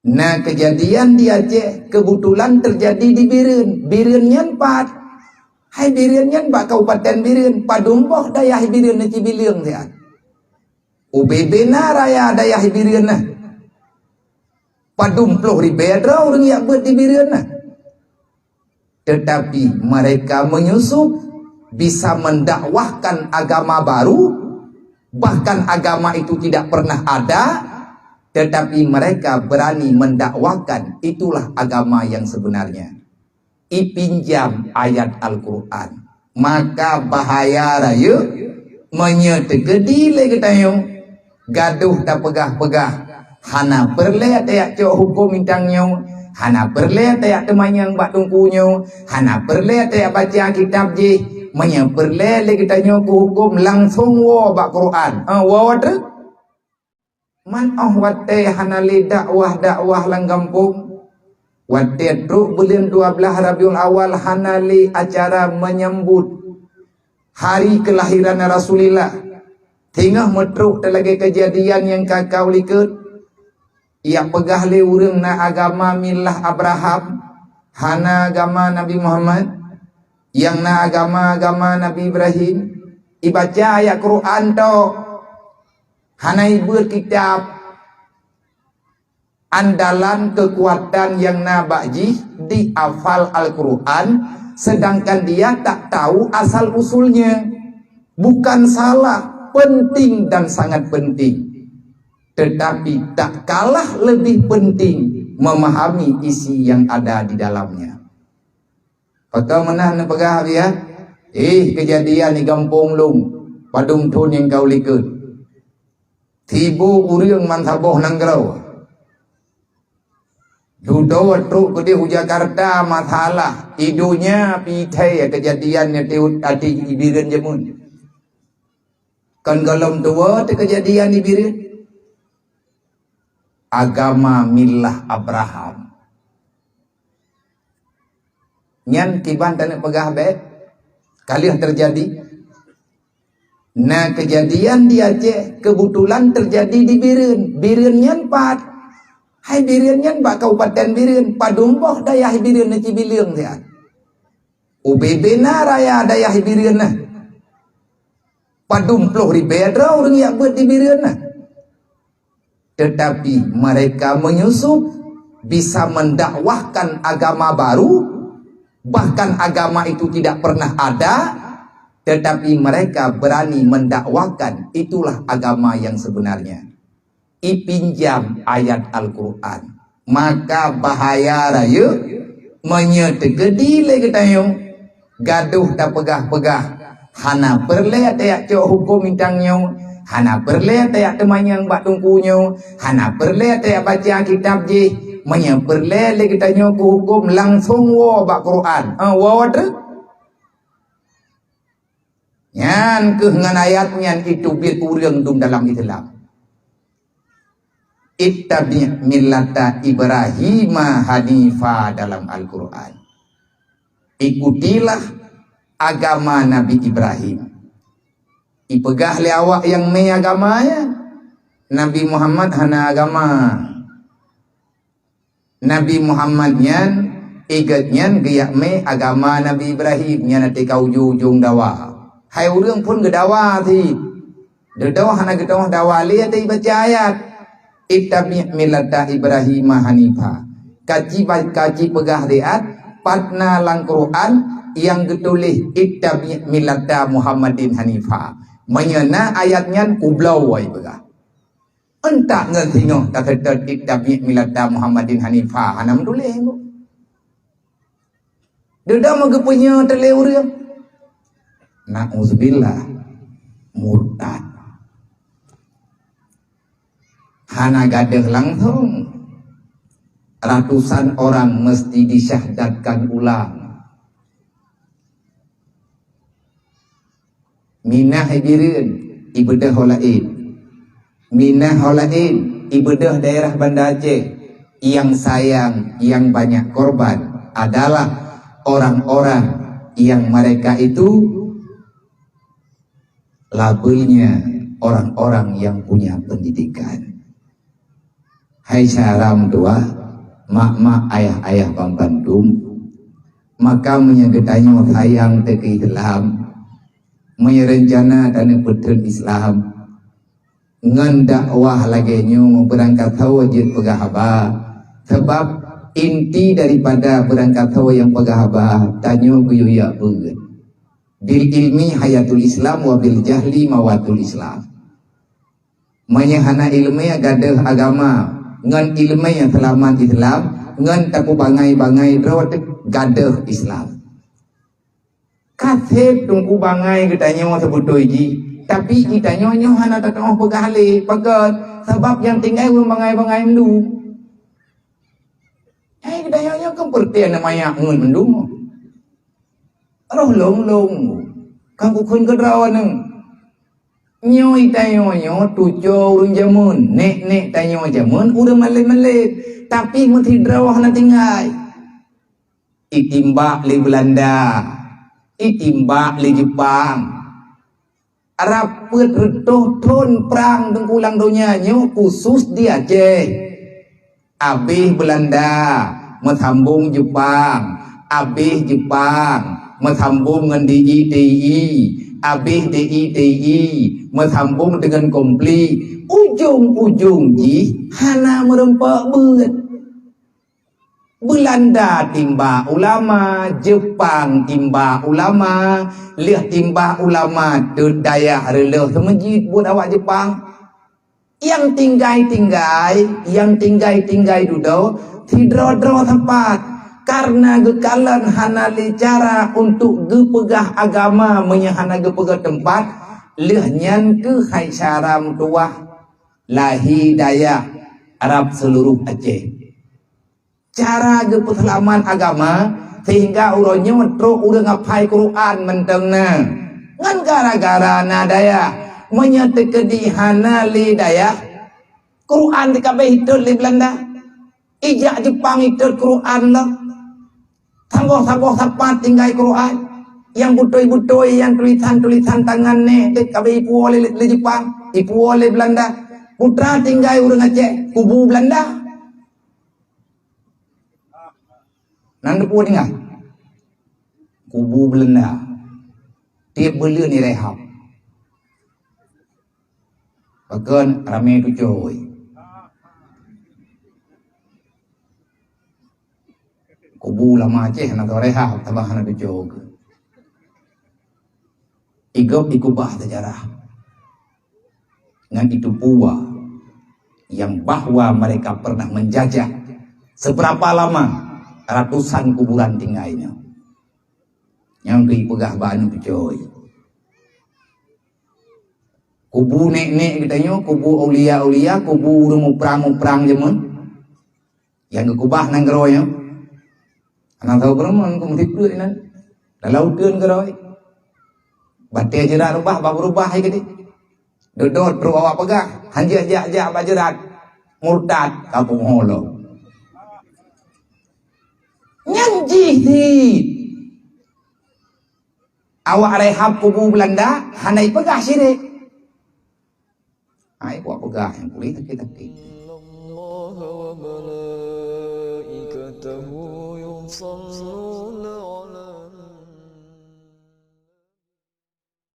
Nah, kejadian di Aceh kebetulan terjadi di Biren. Biren nyan pat. Hai Biren nyan bak Kabupaten Biren. Padumpoh dayah Biren na Cibiliang dia. UBB na raya dayah Biren na. Padumploh ribedra orang yang buat di Biren na. Tetapi mereka menyusup bisa mendakwahkan agama baru, bahkan agama itu tidak pernah ada, tetapi mereka berani mendakwahkan itulah agama yang sebenarnya. Ipinjam ayat Al-Quran, maka bahaya raya menyetegedi lagi tayo gaduh tak pegah-pegah hana perle tayak cok hukum intangnya, hana perle tayak temanyang bak tungkunyo, hana perle tayak baca kitab je, manya perle lagi tayo ku hukum langsung wa bak Quran. Wa wadre man wate hana li dakwah lang kampung. Wate truk bulan 12 Rabiul Awal hana li acara menyambut hari kelahiran Rasulullah. Tengah metruk terlagi kejadian yang kakau likut. Ia pegah le urang na agama milah Abraham, hana agama Nabi Muhammad, yang na agama Nabi Ibrahim. Ibaca ayat Quran to, hana ibu kitab andalan kekuatan yang na bakji di hafal Al-Quran, sedangkan dia tak tahu asal usulnya. Bukan salah, penting dan sangat penting. Tetapi tak kalah lebih penting memahami isi yang ada di dalamnya. Pakau menah na pegah dia. Kejadian di kampung lung padung tun yang kau likut. Tibu urang mansaboh nanggrau. Dudo truk ke di Jakarta masalah. Idunya pitai kejadian yang di Biren jemun. Kan galom tua te kejadian di Biren. Agama milah Abraham. Nyan tiban tanek pegah baik. Kalian terjadi. Nah, kejadian di Aceh kebetulan terjadi di Biren. Biren nyan pat. Hai Biren nyan bak Kabupaten Biren. Padumpoh dayah Biren na Cibiliang dia. UBB na raya dayah Biren na. Padumploh ribedra orang yang buat di Biren na. Tetapi mereka menyusup bisa mendakwahkan agama baru, bahkan agama itu tidak pernah ada, tetapi mereka berani mendakwahkan itulah agama yang sebenarnya. Ipinjam ayat Al-Quran, maka bahaya raya menyetegedi lagi tayo gaduh tak pegah-pegah hana perle tayak cok hukum intangnya, hana perle tayak temanyang bak tungkunyo, hana perle tayak baca kitab je, manya perle lagi tanya ku hukum langsung wa bak Quran. Wa wadre nyan ke ngan ayat nyan itu bir urang dum dalam Islam. Ittabi millata Ibrahim hanifa dalam Al-Quran. Ikutilah agama Nabi Ibrahim. Ipegah le awak yang me agamanya. Nabi Muhammad hana agama. Nabi Muhammad nyan igat nyan geyak me agama Nabi Ibrahim nyan ati kau ujung dawa. Hai urang pun gedawa ti. Dedawa hana gedawa dawa le ati baca ayat. Ittabi millata Ibrahim hanifa. Kaji pegah liat patna lang Quran yang getulih ittabi millata Muhammadin hanifa. Menyena ayatnya kublau wai pegah. Entak ngertingo tak kata ittabi millata Muhammadin hanifa. Hanam dulih engko. Dedah magepunya tele urang. Na'udzubillah murtad. Hana gadeh langsung ratusan orang mesti disyahdatkan ulang. Minah Biren ibadah holain. Minah holain ibadah daerah Banda Aceh. Yang sayang, yang banyak korban adalah orang-orang yang mereka itu labelnya orang-orang yang punya pendidikan. Hai syaram tua, mak-mak ayah-ayah pampantum, maka menyegetanya sayang teki Islam, menyerencana dan betul Islam, ngan dakwah lagi nyu berangkat tahu wajib pegahaba, sebab inti daripada berangkat tahu yang pegahaba tanyo kuyuya beget. Bil ilmi hayatul Islam wa bil jahli mawatul Islam. Menyehana ilmu gadah agama, ngan ilmu yang selamat Islam, ngan taku bangai-bangai drawat gadah Islam. Kasih tungku bangai kitanya mau sebut doji, tapi kita nyonya hana tak tahu pegahli, pegat sebab yang tinggal bangai-bangai mendu. Kita nyonya kepertian namanya ngun mendu. Roh long kang kun kedrawan neng. Nyoi tayo tujo urung jamun, nek tayo jamun udah male tapi mesti drawah na tinggal. Itimbak li Belanda, itimbak li Jepang. Rapet redoh ton perang dengkulang dunia nyo khusus di Aceh. Abih Belanda mesambung Jepang, abih Jepang mesambung dengan DITI, abih DITI mesambung dengan kompli, ujung-ujung ji hana merempak berat. Belanda timba ulama, Jepang timba ulama, lihat timba ulama daya releh semajid buat awak Jepang. Yang tinggai duduk tidro-dro tempat. Karena gekalan hana cara untuk gepegah agama menyahana gepegah tempat lehnyan ke hai syaram tuah lahi daya Arab seluruh Aceh. Cara gepeselaman agama sehingga uronya metro udah ngapai Quran mentengna ngan gara-gara nadaya menyatakan di hana li daya Quran dikabeh itu li Belanda ijak Jepang itu Quran lah. Sanggoh sapat tinggal Quran yang butoi yang tulisan tangan ne kabe ipu oleh le Jepang, ipu oleh Belanda. Putra tinggal urang Aceh, kubu Belanda. Nang depu tinggal. Kubu Belanda. Tiap beli ni rehab. Bahkan ramai tu coy. Kubu lama Aceh nak rehat tabah nak jog. Igop ikubah sejarah. Ngan itu pua yang bahwa mereka pernah menjajah seberapa lama ratusan kuburan tinggalnya. Yang dipegah banu coy. Kubu nek katanya, kubu aulia, kubu urung perang jemun. Yang kekubah nang geroy. Anak tahu kerana aku mesti perlu ini. Dalau tuan keroi. Batai jerat rubah, babu rubah hai kedi. Dodot perlu awak pegah. Hanjak bajerat. Murtad kapung holo. Nyanji si. Awak rehab kubu Belanda, hanai pegah sini. Hai awak pegah yang kulit taki. صلوا